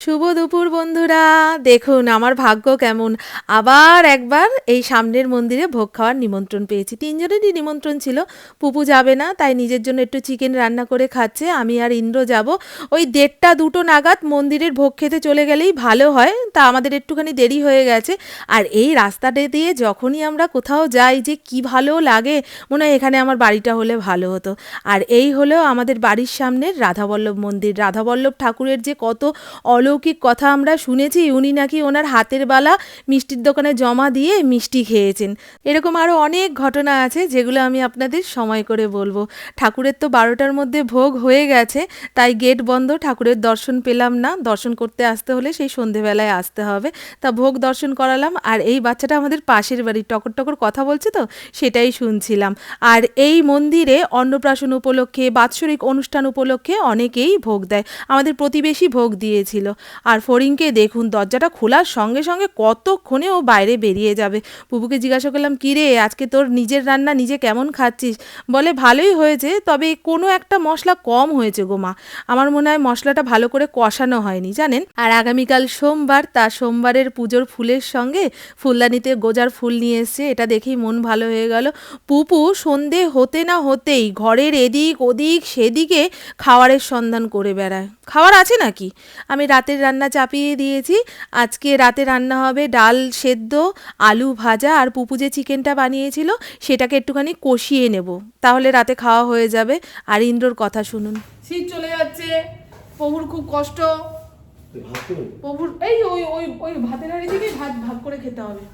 শুভ দুপুর বন্ধুরা। দেখুন আমার ভাগ্য কেমন, আবার একবার এই সামনের মন্দিরে ভোগ খাওয়ার নিমন্ত্রণ পেয়েছি। তিনজনেরই নিমন্ত্রণ ছিল। পুপু যাবে না, তাই নিজের জন্য একটু চিকেন রান্না করে খাচ্ছে। আমি আর ইন্দ্র যাব। ওই 1:30-2টো নাগাদ মন্দিরের ভোগ খেতে চলে গেলেই ভালো হয়, তা আমাদের একটুখানি দেরি হয়ে গেছে। আর এই রাস্তাটা দিয়ে যখনই আমরা কোথাও যাই যে কি ভালো লাগে, মনে হয় এখানে আমার বাড়িটা হলে ভালো হতো। আর এই হলো আমাদের বাড়ির সামনের রাধাবল্লভ মন্দির। রাধাবল্লভ ঠাকুরের যে কত অলৌকিক কথা আমরা শুনেছি, উনি নাকি ওনার হাতের বালা মিষ্টির দোকানে জমা দিয়ে মিষ্টি খেয়েছেন। এরকম আরও অনেক ঘটনা আছে যেগুলো আমি আপনাদের সময় করে বলবো। ঠাকুরের তো 12টার মধ্যে ভোগ হয়ে গেছে, তাই গেট বন্ধ, ঠাকুরের দর্শন পেলাম না। দর্শন করতে আসতে হলে সেই সন্ধেবেলায় আসতে হবে। তা ভোগ দর্শন করালাম। আর এই বাচ্চাটা আমাদের পাশের বাড়ি, টকর টকর কথা বলছে, তো সেটাই শুনছিলাম। আর এই মন্দিরে অন্নপ্রাশন উপলক্ষে, বাৎসরিক অনুষ্ঠান উপলক্ষে অনেকেই ভোগ দেয়। আমাদের প্রতিবেশী ভোগ দিয়েছিল। আর ফড়িংকে দেখুন, দরজাটা খোলার সঙ্গে সঙ্গে কতক্ষণে ও বাইরে বেরিয়ে যাবে। বুবুকে জিজ্ঞাসা করলাম, কী রে, আজকে তোর নিজের রান্না নিজে কেমন খাচ্ছিস? বলে ভালোই হয়েছে, তবে কোনো একটা মশলা কম হয়েছে গো মা। আমার মনে হয় মশলাটা ভালো করে কষানো হয়নি, জানেন। আর আগামীকাল সোমবার, তা সোমবারের পুজোর ফুলের সঙ্গে ফুলদানিতে গোজার ফুল নিয়ে এসছে। এটা দেখেই মন ভালো হয়ে গেল। পুপু সন্ধে হতে না হতেই ঘরের এদিক ওদিক সেদিকে খাওয়ারের সন্ধান করে বেড়ায়। খাওয়ার আছে নাকি? আমি রাতের রান্না চাপিয়ে দিয়েছি। আজকে রাতে রান্না হবে ডাল সেদ্ধ, আলু ভাজা, আর পুপু যে চিকেনটা বানিয়েছিল সেটাকে একটুখানি কষিয়ে নেব, তাহলে রাতে খাওয়া হয়ে যাবে। আর ইন্দ্রর কথা শুনুন। শীত চলে যাচ্ছে, প্রভুর খুব কষ্ট। প্রভুর এই ওই ওই ওই ভাতের হাঁড়ি থেকে ভাত ভাগ করে খেতে হবে।